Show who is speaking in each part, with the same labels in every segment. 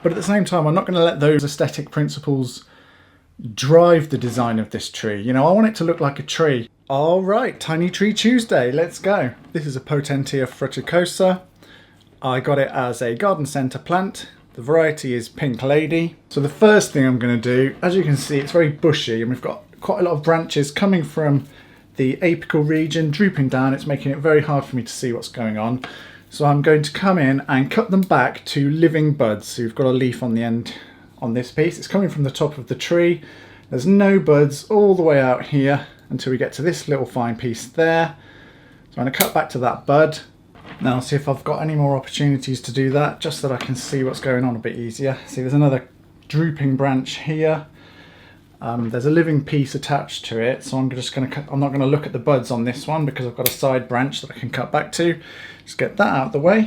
Speaker 1: But at the same time, I'm not going to let those aesthetic principles drive the design of this tree. You know, I want it to look like a tree. All right, Tiny Tree Tuesday, let's go. This is a Potentia fruticosa. I got it as a garden centre plant. The variety is Pink Lady. So the first thing I'm going to do, as you can see, it's very bushy and we've got quite a lot of branches coming from the apical region drooping down. It's making it very hard for me to see what's going on. So I'm going to come in and cut them back to living buds. So you've got a leaf on the end on this piece. It's coming from the top of the tree. There's no buds all the way out here until we get to this little fine piece there. So I'm going to cut back to that bud. Now I'll see if I've got any more opportunities to do that, just so that I can see what's going on a bit easier. See, there's another drooping branch here. There's a living piece attached to it, so I'm not going to look at the buds on this one because I've got a side branch that I can cut back to. Just get that out of the way.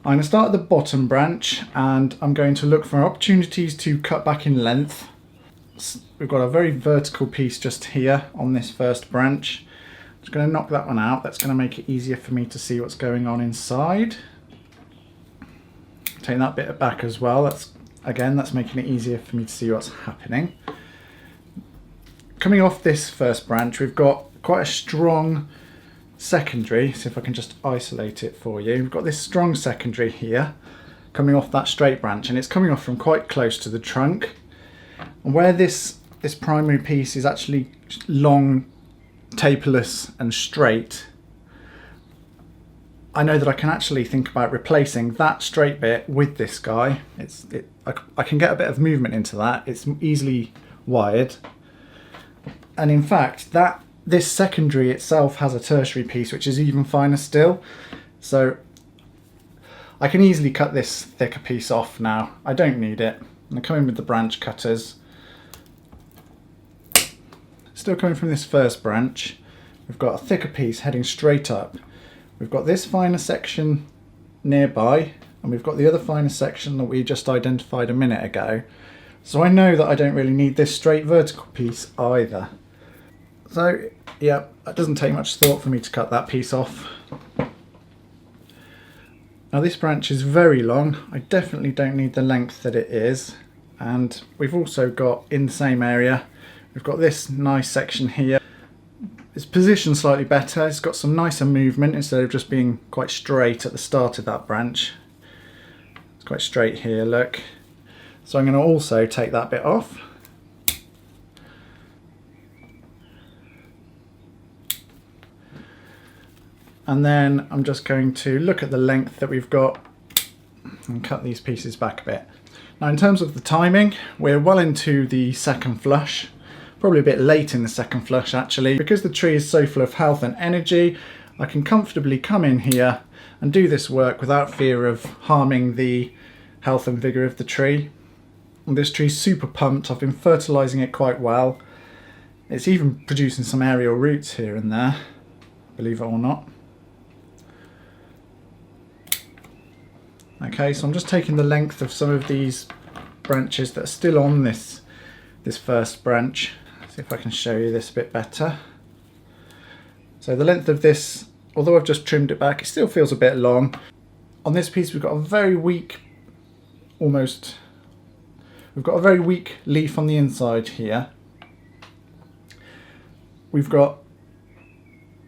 Speaker 1: I'm going to start at the bottom branch and I'm going to look for opportunities to cut back in length. We've got a very vertical piece just here on this first branch. I'm just going to knock that one out. That's going to make it easier for me to see what's going on inside. Take that bit back as well. That's making it easier for me to see what's happening. Coming off this first branch, we've got quite a strong secondary. See if I can just isolate it for you. We've got this strong secondary here coming off that straight branch, and it's coming off from quite close to the trunk. And where this primary piece is actually long, taperless and straight, I know that I can actually think about replacing that straight bit with this guy. I can get a bit of movement into that. It's easily wired. And in fact, this secondary itself has a tertiary piece which is even finer still. So I can easily cut this thicker piece off now. I don't need it. I'm going to come in with the branch cutters. Still coming from this first branch, we've got a thicker piece heading straight up. We've got this finer section nearby, and we've got the other finer section that we just identified a minute ago. So I know that I don't really need this straight vertical piece either. So yeah, it doesn't take much thought for me to cut that piece off. Now this branch is very long. I definitely don't need the length that it is. And we've also got, in the same area, we've got this nice section here. It's positioned slightly better. It's got some nicer movement instead of just being quite straight at the start of that branch. It's quite straight here, look. So I'm going to also take that bit off. And then I'm just going to look at the length that we've got and cut these pieces back a bit. Now in terms of the timing, we're well into the second flush. Probably a bit late in the second flush actually. Because the tree is so full of health and energy, I can comfortably come in here and do this work without fear of harming the health and vigour of the tree. And this tree's super pumped. I've been fertilising it quite well. It's even producing some aerial roots here and there, believe it or not. Okay, so I'm just taking the length of some of these branches that are still on this first branch. See if I can show you this a bit better. So the length of this, although I've just trimmed it back, it still feels a bit long. On this piece we've got a very weak, we've got a very weak leaf on the inside here. We've got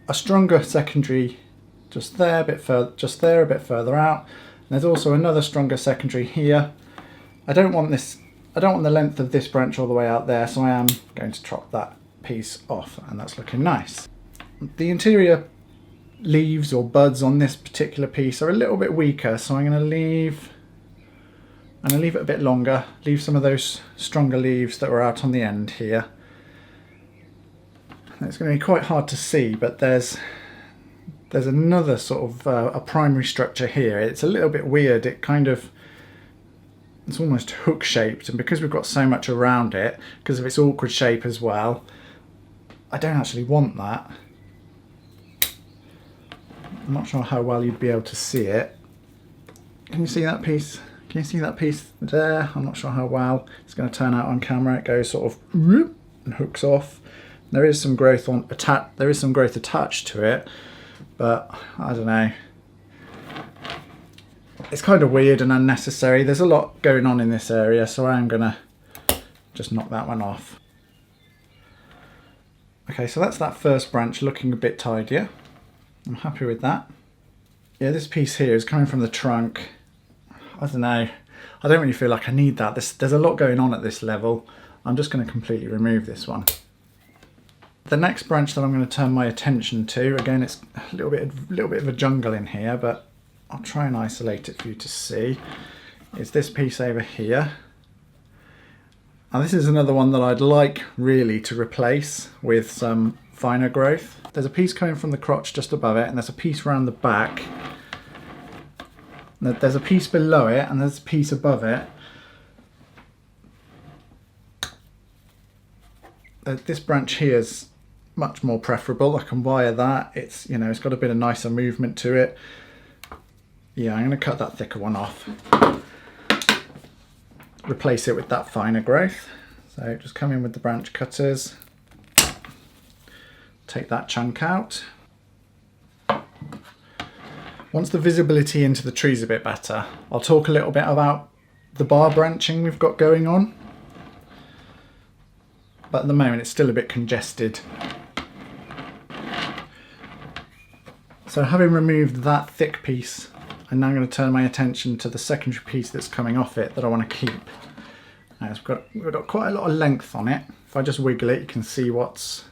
Speaker 1: a stronger secondary just there, a bit further out. And there's also another stronger secondary here. I don't want the length of this branch all the way out there, so I am going to chop that piece off, and that's looking nice. The interior leaves or buds on this particular piece are a little bit weaker, so I'm going to leave it a bit longer, leave some of those stronger leaves that were out on the end here. It's going to be quite hard to see, but there's another sort of a primary structure here. It's a little bit weird. It's almost hook shaped, and because we've got so much around it, because of its awkward shape as well, I don't actually want that. I'm not sure how well you'd be able to see it. Can you see that piece? Can you see that piece there? I'm not sure how well it's going to turn out on camera. It goes sort of and hooks off. There is some growth attached to it, but I don't know. It's kind of weird and unnecessary. There's a lot going on in this area, so I am gonna just knock that one off. Okay, so that's that first branch looking a bit tidier. I'm happy with that. Yeah, this piece here is coming from the trunk. I don't know. I don't really feel like I need that. There's a lot going on at this level. I'm just going to completely remove this one. The next branch that I'm going to turn my attention to, again, it's a little bit of a jungle in here, but I'll try and isolate it for you to see, is this piece over here. And this is another one that I'd like really to replace with some finer growth. There's a piece coming from the crotch just above it, and there's a piece around the back. There's a piece below it, and there's a piece above it. This branch here is much more preferable. I can wire that. It's, you know, it's got a bit of nicer movement to it. Yeah, I'm going to cut that thicker one off. Replace it with that finer growth. So just come in with the branch cutters. Take that chunk out. Once the visibility into the tree is a bit better, I'll talk a little bit about the bar branching we've got going on. But at the moment it's still a bit congested. So having removed that thick piece, I'm now going to turn my attention to the secondary piece that's coming off it that I want to keep. Now we've got quite a lot of length on it. If I just wiggle it, you can see what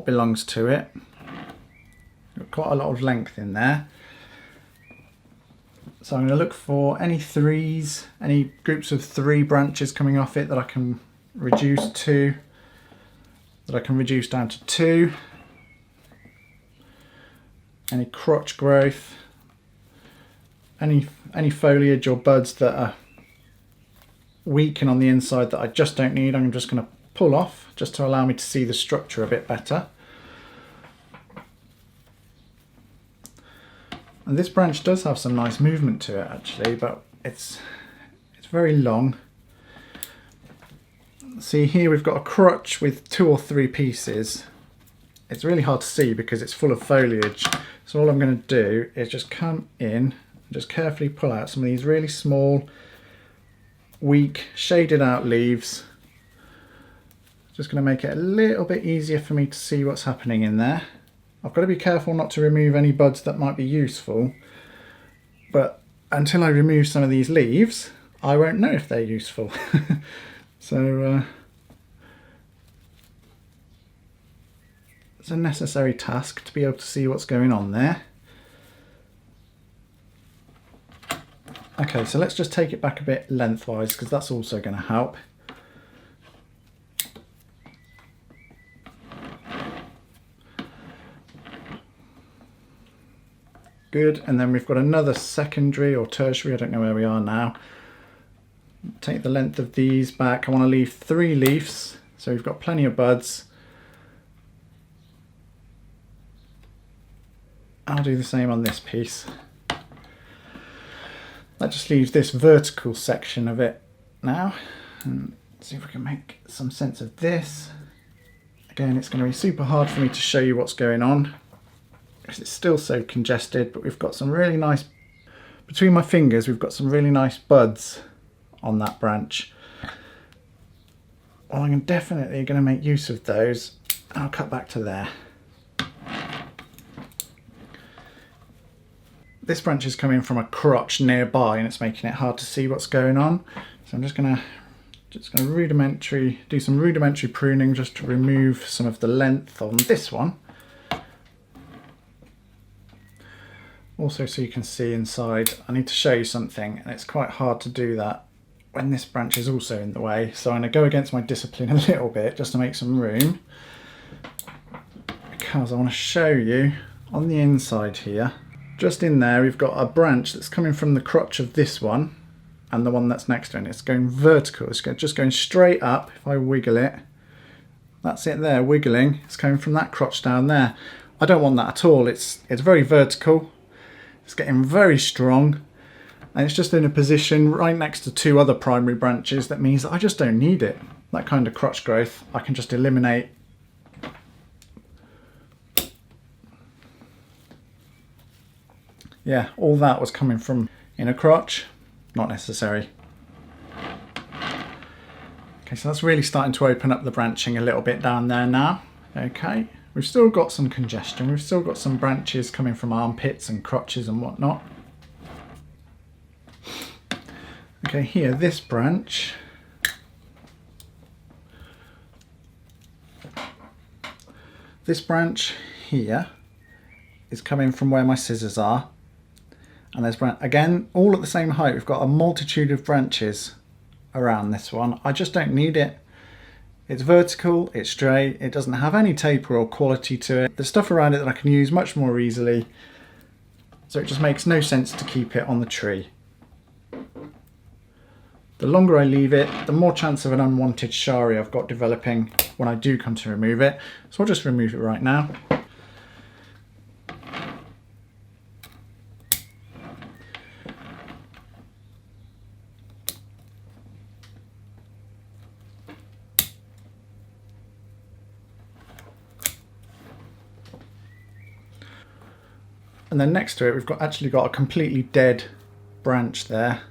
Speaker 1: belongs to it. Got quite a lot of length in there. So I'm going to look for any threes, any groups of 3 branches coming off it that I can reduce down to 2. Any crotch growth, any foliage or buds that are weak and on the inside that I just don't need, I'm just going to pull off just to allow me to see the structure a bit better. And this branch does have some nice movement to it actually, but it's very long. See here we've got a crotch with 2 or 3 pieces. It's really hard to see because it's full of foliage. So all I'm going to do is just come in and just carefully pull out some of these really small, weak, shaded out leaves. Just going to make it a little bit easier for me to see what's happening in there. I've got to be careful not to remove any buds that might be useful, but until I remove some of these leaves, I won't know if they're useful. So it's a necessary task to be able to see what's going on there. Okay, so let's just take it back a bit lengthwise because that's also going to help. Good, and then we've got another secondary or tertiary, I don't know where we are now. Take the length of these back. I want to leave 3 leaves, so we've got plenty of buds. I'll do the same on this piece. That just leaves this vertical section of it now. And see if we can make some sense of this. Again, it's going to be super hard for me to show you what's going on, because it's still so congested, but we've got some really nice, between my fingers, we've got some really nice buds on that branch. Well, I'm definitely going to make use of those. I'll cut back to there. This branch is coming from a crotch nearby and it's making it hard to see what's going on. So I'm just going to do some rudimentary pruning just to remove some of the length on this one. Also, so you can see inside, I need to show you something, and it's quite hard to do that when this branch is also in the way. So I'm going to go against my discipline a little bit just to make some room, because I want to show you on the inside here, just in there, we've got a branch that's coming from the crotch of this one and the one that's next to it. It's going vertical, it's just going straight up. If I wiggle it, that's it there, wiggling. It's coming from that crotch down there. I don't want that at all. It's very vertical. It's getting very strong, and it's just in a position right next to 2 other primary branches. That means that I just don't need it. That kind of crotch growth I can just eliminate. Yeah, all that was coming from, Inner crotch, not necessary. Okay, so that's really starting to open up the branching a little bit down there now. Okay, we've still got some congestion. We've still got some branches coming from armpits and crotches and whatnot. Okay, here, this branch. This branch here is coming from where my scissors are. And there's, again, all at the same height. We've got a multitude of branches around this one. I just don't need it. It's vertical, it's straight, it doesn't have any taper or quality to it. There's stuff around it that I can use much more easily. So it just makes no sense to keep it on the tree. The longer I leave it, the more chance of an unwanted shari I've got developing when I do come to remove it. So I'll just remove it right now. And then next to it, we've actually got a completely dead branch there.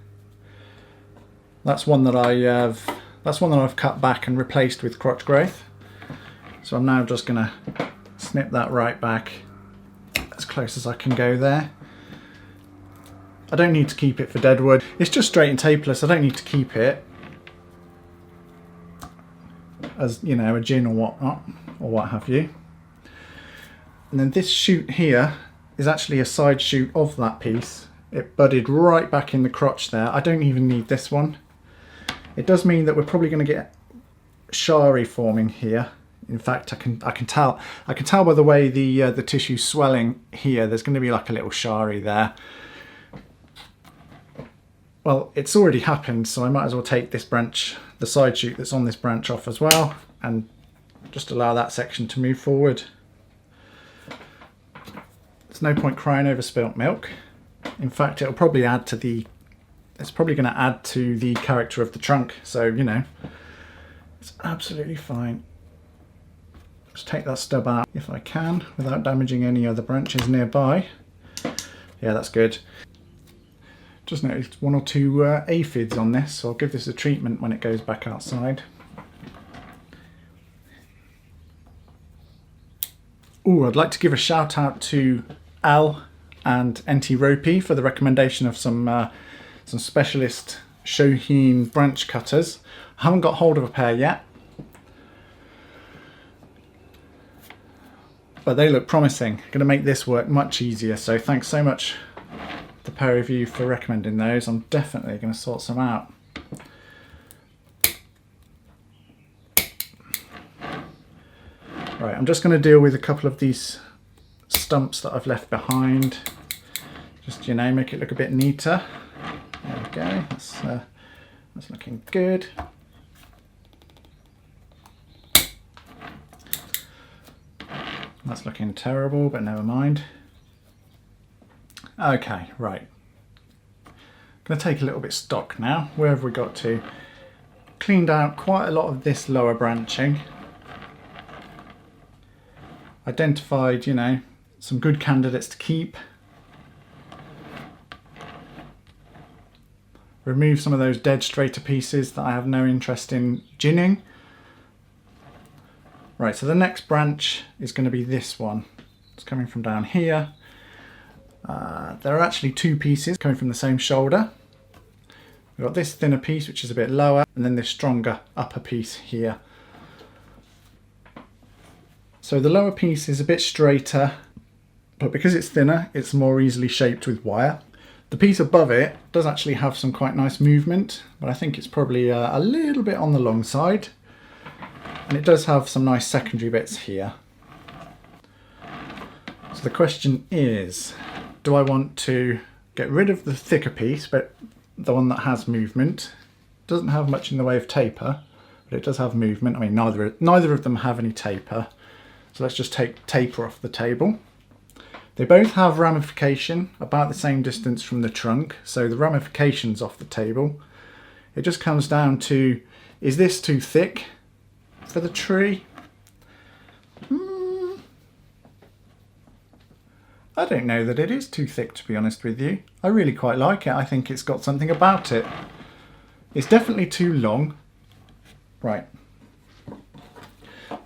Speaker 1: That's one that I've cut back and replaced with crotch growth. So I'm now just going to snip that right back as close as I can go there. I don't need to keep it for Deadwood. It's just straight and taperless. I don't need to keep it as, you know, a gin or whatnot, or what have you. And then this shoot here is actually a side shoot of that piece. It budded right back in the crotch there. I don't even need this one. It does mean that we're probably going to get shari forming here. In fact, I can tell by the way the tissue's swelling here. There's going to be like a little shari there. Well, it's already happened, so I might as well take this branch, the side shoot that's on this branch, off as well, and just allow that section to move forward. There's no point crying over spilt milk. In fact, it'll probably add to the it's probably going to add to the character of the trunk, so you know, it's absolutely fine. Just take that stub out if I can without damaging any other branches nearby. Yeah, that's good. Just noticed one or two aphids on this, so I'll give this a treatment when it goes back outside. Ooh, I'd like to give a shout out to Al and NT Ropey for the recommendation of some specialist Shohin branch cutters. I haven't got hold of a pair yet, but they look promising. Going to make this work much easier, so thanks so much, the pair of you, for recommending those. I'm definitely going to sort some out. Right, I'm just going to deal with a couple of these stumps that I've left behind. Just, you know, make it look a bit neater. There we go, that's looking good. That's looking terrible, but never mind. Okay, right. I'm going to take a little bit stock now. Where have we got to? Cleaned out quite a lot of this lower branching. Identified, you know, some good candidates to keep. Remove some of those dead straighter pieces that I have no interest in ginning. Right, so the next branch is going to be this one. It's coming from down here. There are actually two pieces coming from the same shoulder. We've got this thinner piece, which is a bit lower, and then this stronger upper piece here. So the lower piece is a bit straighter, but because it's thinner, it's more easily shaped with wire. The piece above it does actually have some quite nice movement, but I think it's probably a little bit on the long side. And it does have some nice secondary bits here. So the question is, do I want to get rid of the thicker piece, but the one that has movement? Doesn't have much in the way of taper, but it does have movement. I mean, neither of them have any taper. So let's just take taper off the table. They both have ramification about the same distance from the trunk, so the ramification's off the table. It just comes down to, is this too thick for the tree? I don't know that it is too thick, to be honest with you. I really quite like it. I think it's got something about it. It's definitely too long. Right.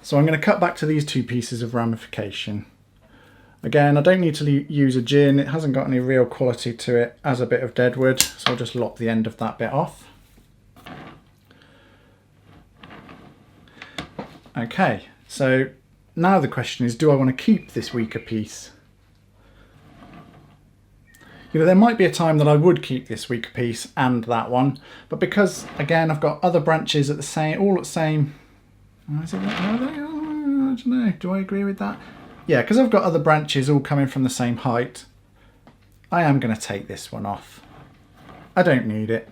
Speaker 1: So I'm going to cut back to these 2 pieces of ramification. Again, I don't need to use a gin. It hasn't got any real quality to it as a bit of deadwood. So I'll just lop the end of that bit off. Okay, so now the question is, do I want to keep this weaker piece? You know, there might be a time that I would keep this weaker piece and that one, but because, again, I've got other branches at the same, all at the same, is it, are they? Oh, I don't know, do I agree with that? Yeah, because I've got other branches all coming from the same height, I am going to take this one off. I don't need it.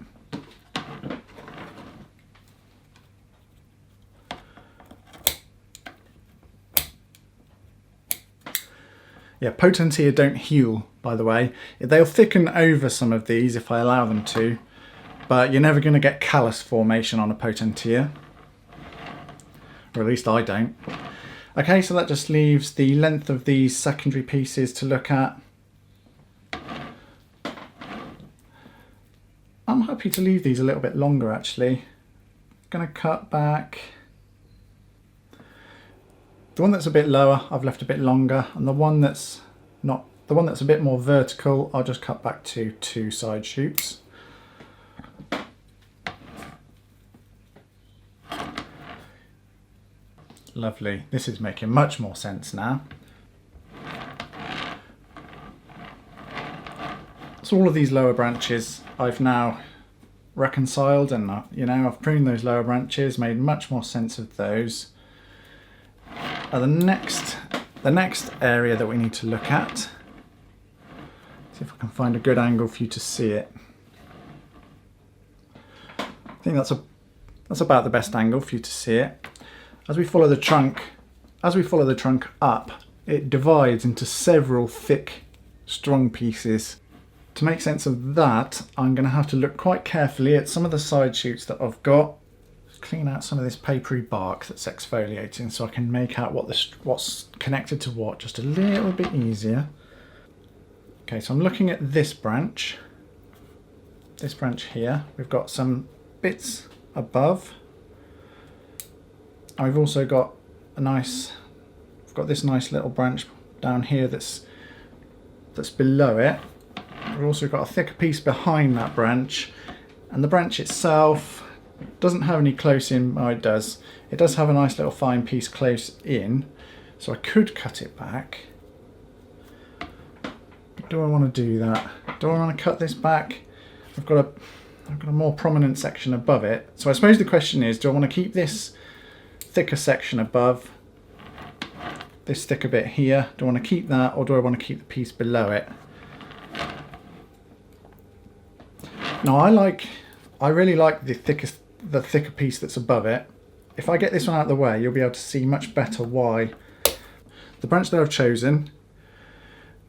Speaker 1: Yeah, Potentia don't heal, by the way. They'll thicken over some of these if I allow them to, but you're never going to get callus formation on a Potentia. Or at least I don't. Okay, so that just leaves the length of these secondary pieces to look at. I'm happy to leave these a little bit longer, actually. Going to cut back. The one that's a bit lower, I've left a bit longer, and the one that's not, the one that's a bit more vertical, I'll just cut back to 2 side shoots. Lovely. This is making much more sense now. So all of these lower branches I've now reconciled, and you know, I've pruned those lower branches, made much more sense of those. The next area that we need to look at, see if I can find a good angle for you to see it. I think that's about the best angle for you to see it. As we follow the trunk up, it divides into several thick, strong pieces. To make sense of that, I'm going to have to look quite carefully at some of the side shoots that I've got. Clean out some of this papery bark that's exfoliating so I can make out what's connected to what just a little bit easier. Okay, so I'm looking at this branch here. We've got some bits above, and we've also got we've got this nice little branch down here that's below it. We've also got a thicker piece behind that branch, and the branch itself doesn't have any close in. Oh, it does. It does have a nice little fine piece close in, so I could cut it back. But do I want to do that? Do I want to cut this back? I've got a more prominent section above it. So I suppose the question is, do I want to keep this thicker section above, this thicker bit here? Do I want to keep that, or do I want to keep the piece below it? Now I really like the thicker piece that's above it. If I get this one out of the way, you'll be able to see much better why. The branch that I've chosen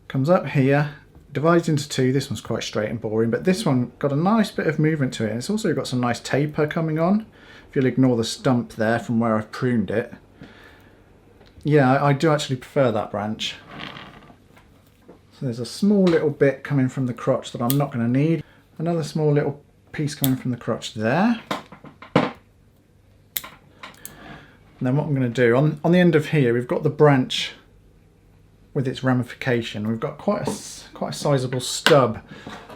Speaker 1: comes up here, divides into 2. This one's quite straight and boring, but this one got a nice bit of movement to it. It's also got some nice taper coming on, if you'll ignore the stump there from where I've pruned it. Yeah, I do actually prefer that branch. So there's a small little bit coming from the crotch that I'm not going to need. Another small little piece coming from the crotch there. And then what I'm going to do, on the end of here, we've got the branch with its ramification. We've got quite a sizable stub.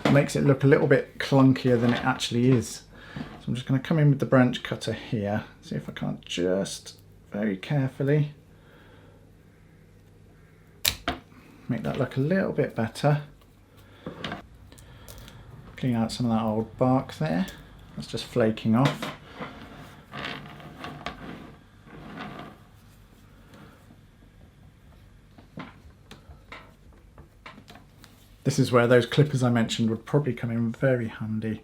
Speaker 1: It makes it look a little bit clunkier than it actually is. So I'm just going to come in with the branch cutter here. See if I can't just very carefully make that look a little bit better. Clean out some of that old bark there. That's just flaking off. This is where those clippers I mentioned would probably come in very handy.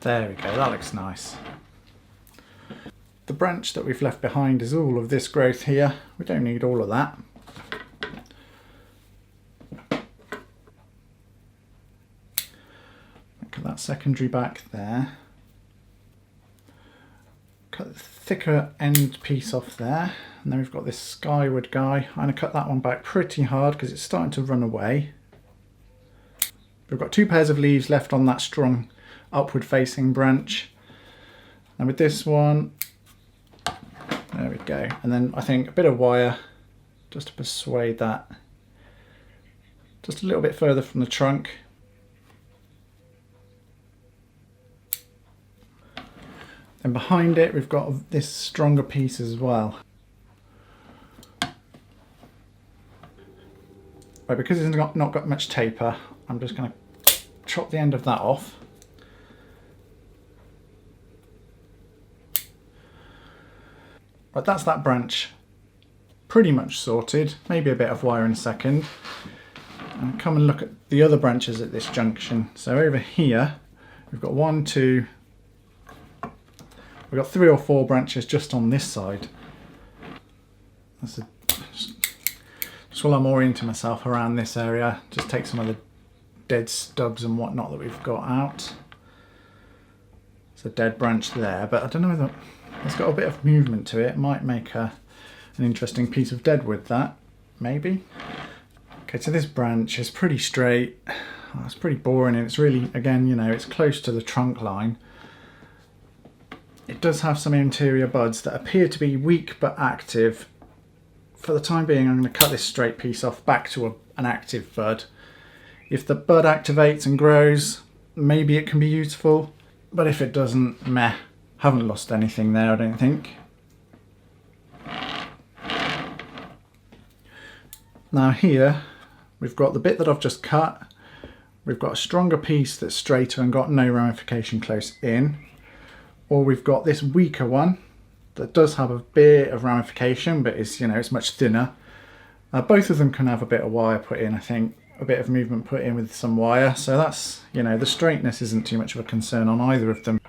Speaker 1: There we go, that looks nice. The branch that we've left behind is all of this growth here. We don't need all of that. Cut that secondary back there. Cut thicker end piece off there, and then we've got this skyward guy. I'm going to cut that one back pretty hard because it's starting to run away. We've got 2 pairs of leaves left on that strong upward facing branch. And with this one, there we go. And then I think a bit of wire just to persuade that just a little bit further from the trunk. And behind it we've got this stronger piece as well. Right, because it's not got much taper, I'm just going to chop the end of that off. Right, that's that branch pretty much sorted. Maybe a bit of wire in a second. And come and look at the other branches at this junction. So over here, we've got 1, 2, we've got 3 or 4 branches just on this side. Just while I'm orienting myself around this area, just take some of the dead stubs and whatnot that we've got out. It's a dead branch there, but I don't know whether it's got a bit of movement to it. It might make an interesting piece of deadwood, that, maybe. Okay, so this branch is pretty straight. Oh, it's pretty boring, and it's really, again, you know, it's close to the trunk line. It does have some interior buds that appear to be weak but active. For the time being, I'm going to cut this straight piece off back to an active bud. If the bud activates and grows, maybe it can be useful, but if it doesn't, meh. Haven't lost anything there, I don't think. Now here, we've got the bit that I've just cut. We've got a stronger piece that's straighter and got no ramification close in. Or we've got this weaker one that does have a bit of ramification, but is, you know, it's much thinner. Both of them can have a bit of wire put in, I think, a bit of movement put in with some wire. So that's, you know, the straightness isn't too much of a concern on either of them.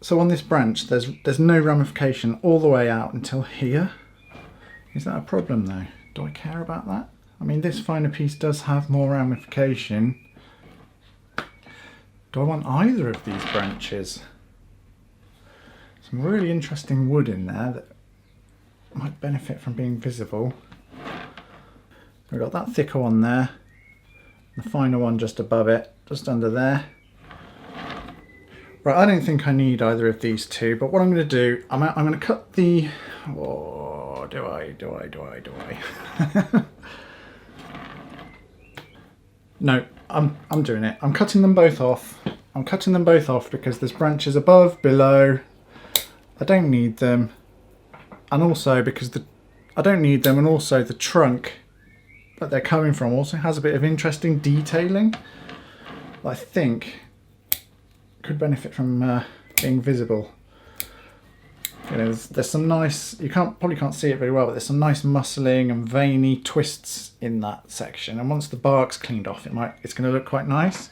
Speaker 1: So on this branch, there's no ramification all the way out until here. Is that a problem though? Do I care about that? I mean, this finer piece does have more ramification. Do I want either of these branches? Some really interesting wood in there that might benefit from being visible. We've got that thicker one there, the finer one just above it, just under there. Right, I don't think I need either of these two, but what I'm going to do, I'm going to cut the... Oh, do I? No, I'm doing it. I'm cutting them both off. I'm cutting them both off because there's branches above, below. I don't need them, and also because I don't need them, and also the trunk that they're coming from also has a bit of interesting detailing that I think could benefit from being visible. You know, there's some nice, you probably can't see it very well, but there's some nice muscling and veiny twists in that section, and once the bark's cleaned off, it's going to look quite nice.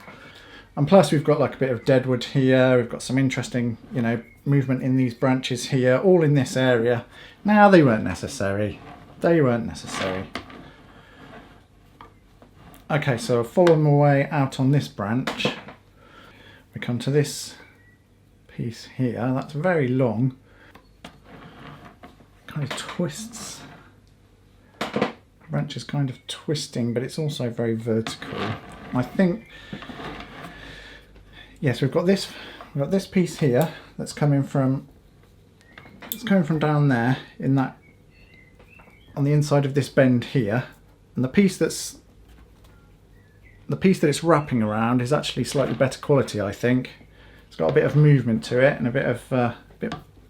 Speaker 1: And plus we've got like a bit of deadwood here, we've got some interesting, you know, movement in these branches here, all in this area. Now, they weren't necessary. They weren't necessary. Okay, so I'll follow my way out on this branch. We come to this piece here, that's very long. Kind of twists. The branch is kind of twisting, but it's also very vertical. I think, yes, we've got this piece here that's coming from down there in that, on the inside of this bend here, and the piece that it's wrapping around is actually slightly better quality, I think. It's got a bit of movement to it and a bit of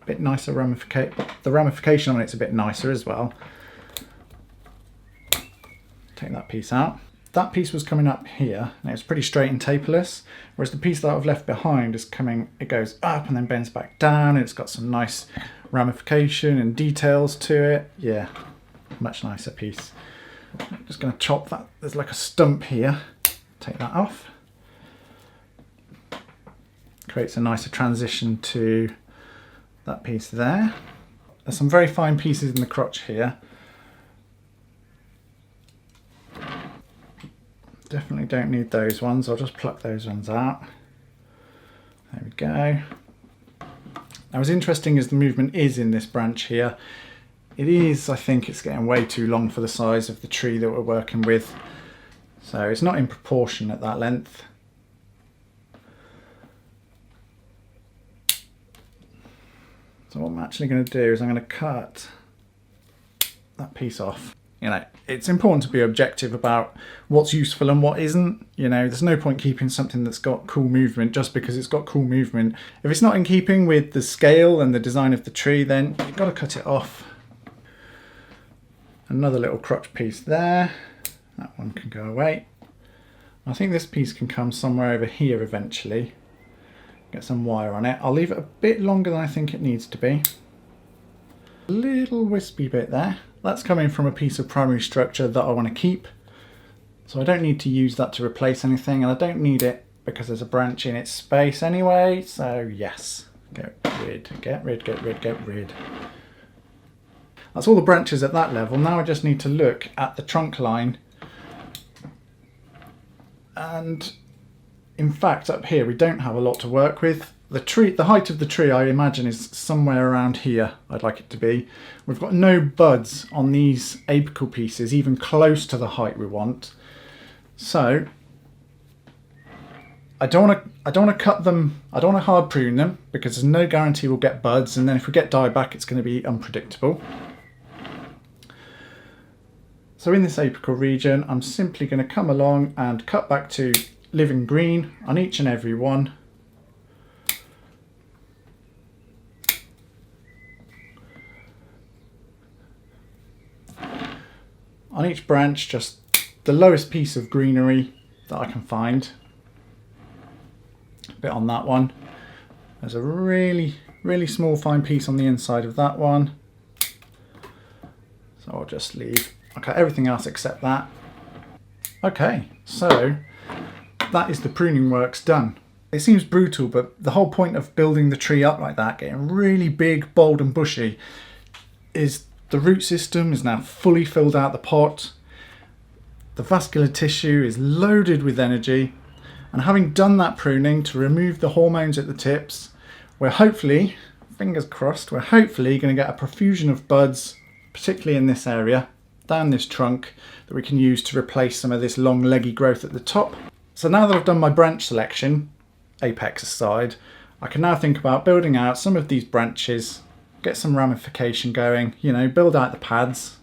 Speaker 1: bit nicer ramification. The ramification on it's a bit nicer as well. Take that piece out. That piece was coming up here and it was pretty straight and taperless, whereas the piece that I've left behind is coming, it goes up and then bends back down, and it's got some nice ramification and details to it. Yeah, much nicer piece. I'm just going to chop that. There's like a stump here. Take that off. Creates a nicer transition to that piece there. There's some very fine pieces in the crotch here. Definitely don't need those ones. I'll just pluck those ones out. There we go. Now, as interesting as the movement is in this branch here, I think it's getting way too long for the size of the tree that we're working with. So it's not in proportion at that length. So what I'm actually going to do is I'm going to cut that piece off. You know, it's important to be objective about what's useful and what isn't. You know, there's no point keeping something that's got cool movement just because it's got cool movement. If it's not in keeping with the scale and the design of the tree, then you've got to cut it off. Another little crotch piece there. That one can go away. I think this piece can come somewhere over here eventually. Get some wire on it. I'll leave it a bit longer than I think it needs to be. A little wispy bit there. That's coming from a piece of primary structure that I want to keep. So I don't need to use that to replace anything, and I don't need it because there's a branch in its space anyway. So yes, get rid, get rid, get rid, get rid. That's all the branches at that level. Now I just need to look at the trunk line. And in fact, up here we don't have a lot to work with. The height of the tree, I imagine, is somewhere around here. I'd like it to be. We've got no buds on these apical pieces, even close to the height we want. So I don't want to cut them. I don't want to hard prune them because there's no guarantee we'll get buds. And then if we get dieback, it's going to be unpredictable. So in this apical region, I'm simply going to come along and cut back to living green on each and every one. On each branch, just the lowest piece of greenery that I can find. A bit on that one. There's a really, really small fine piece on the inside of that one. So I'll just leave. I'll cut everything else except that. Okay, so that is the pruning works done. It seems brutal, but the whole point of building the tree up like that, getting really big, bold and bushy, is the root system is now fully filled out the pot. The vascular tissue is loaded with energy. And having done that pruning to remove the hormones at the tips, we're hopefully, fingers crossed, we're hopefully going to get a profusion of buds, particularly in this area, down this trunk, that we can use to replace some of this long leggy growth at the top. So now that I've done my branch selection, apex aside, I can now think about building out some of these branches, get some ramification going, you know, build out the pads.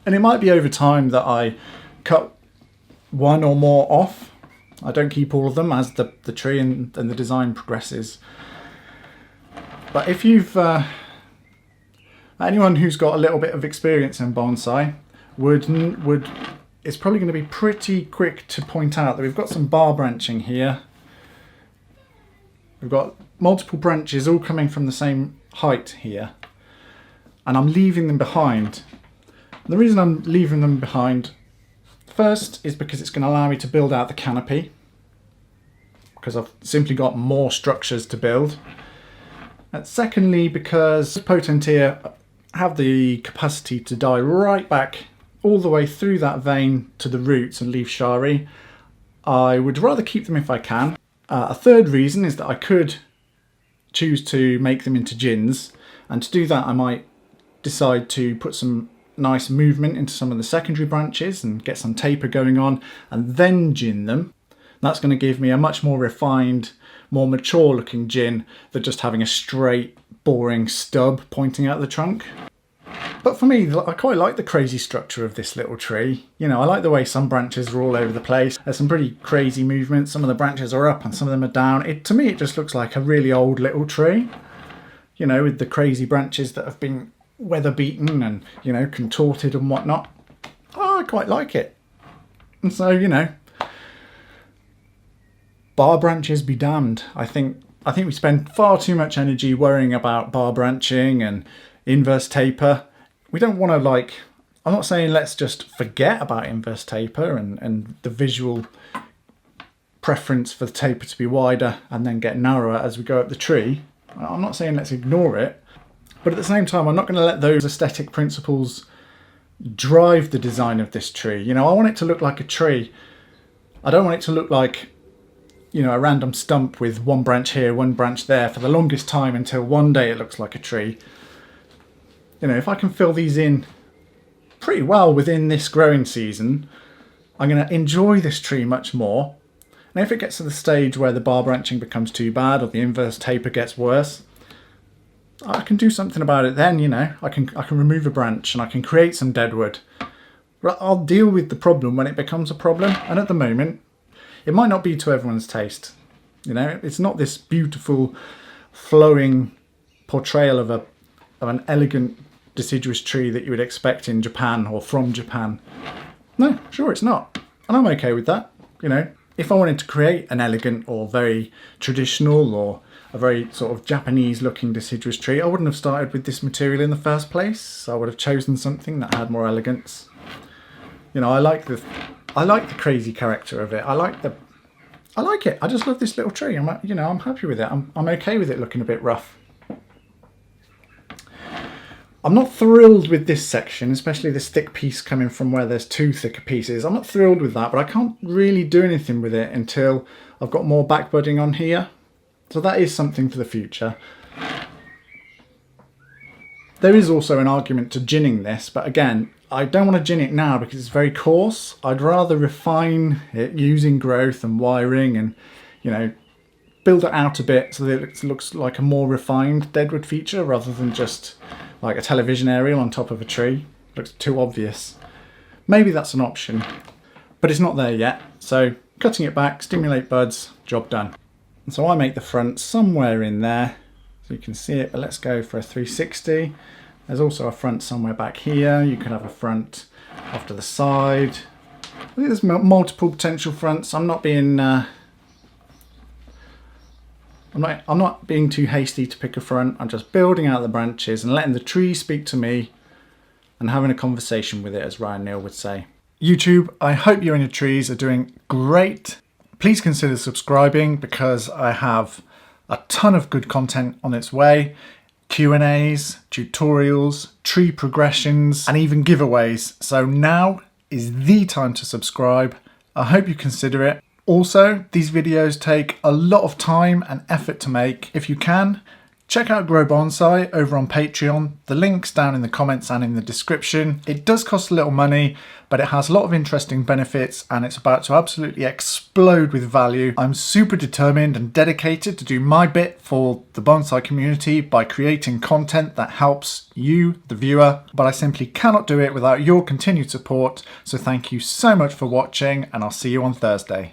Speaker 1: And it might be over time that I cut one or more off. I don't keep all of them as the tree and the design progresses. But if you've anyone who's got a little bit of experience in bonsai is probably going to be pretty quick to point out that we've got some bar branching here. We've got multiple branches all coming from the same height here, and I'm leaving them behind. And the reason I'm leaving them behind first is because it's going to allow me to build out the canopy, because I've simply got more structures to build. And secondly, because Potentia have the capacity to die right back all the way through that vein to the roots and leave shari, I would rather keep them if I can. A third reason is that I could choose to make them into gins, and to do that I might decide to put some nice movement into some of the secondary branches and get some taper going on and then gin them. That's going to give me a much more refined, more mature looking gin than just having a straight boring stub pointing out the trunk. But for me, I quite like the crazy structure of this little tree. You know, I like the way some branches are all over the place. There's some pretty crazy movements. Some of the branches are up and some of them are down. To me, it just looks like a really old little tree. You know, with the crazy branches that have been weather beaten and, you know, contorted and whatnot. Oh, I quite like it. And so, you know, bar branches be damned. I think we spend far too much energy worrying about bar branching and inverse taper. We don't want to, like, I'm not saying let's just forget about inverse taper and the visual preference for the taper to be wider and then get narrower as we go up the tree. I'm not saying let's ignore it, but at the same time, I'm not going to let those aesthetic principles drive the design of this tree. You know, I want it to look like a tree. I don't want it to look like, you know, a random stump with one branch here, one branch there for the longest time until one day it looks like a tree. You know, if I can fill these in pretty well within this growing season, I'm going to enjoy this tree much more. And if it gets to the stage where the bar branching becomes too bad or the inverse taper gets worse, I can do something about it then, you know. I can remove a branch and I can create some deadwood. But I'll deal with the problem when it becomes a problem. And at the moment, it might not be to everyone's taste. You know, it's not this beautiful, flowing portrayal of an elegant deciduous tree that you would expect in Japan or from Japan. No, sure it's not. And I'm okay with that. You know, if I wanted to create an elegant or very traditional or a very sort of Japanese looking deciduous tree, I wouldn't have started with this material in the first place. I would have chosen something that had more elegance. You know, I like the crazy character of it. I like it. I just love this little tree. I'm happy with it. I'm okay with it looking a bit rough. I'm not thrilled with this section, especially this thick piece coming from where there's two thicker pieces. I'm not thrilled with that, but I can't really do anything with it until I've got more back budding on here. So that is something for the future. There is also an argument to ginning this, but again, I don't want to gin it now because it's very coarse. I'd rather refine it using growth and wiring and, you know, build it out a bit so that it looks like a more refined deadwood feature rather than just like a television aerial on top of a tree. It looks too obvious. Maybe that's an option, but it's not there yet. So cutting it back, stimulate buds, job done. And so I make the front somewhere in there so you can see it, but let's go for a 360. There's also a front somewhere back here. You could have a front off to the side. I think there's multiple potential fronts. I'm not being I'm not being too hasty to pick a front. I'm just building out the branches and letting the tree speak to me and having a conversation with it, as Ryan Neal would say. YouTube, I hope you and your trees are doing great. Please consider subscribing because I have a ton of good content on its way. Q&As, tutorials, tree progressions, and even giveaways. So now is the time to subscribe. I hope you consider it. Also, these videos take a lot of time and effort to make. If you can, check out Gro Bonsai over on Patreon. The link's down in the comments and in the description. It does cost a little money, but it has a lot of interesting benefits and it's about to absolutely explode with value. I'm super determined and dedicated to do my bit for the bonsai community by creating content that helps you, the viewer, but I simply cannot do it without your continued support. So thank you so much for watching and I'll see you on Thursday.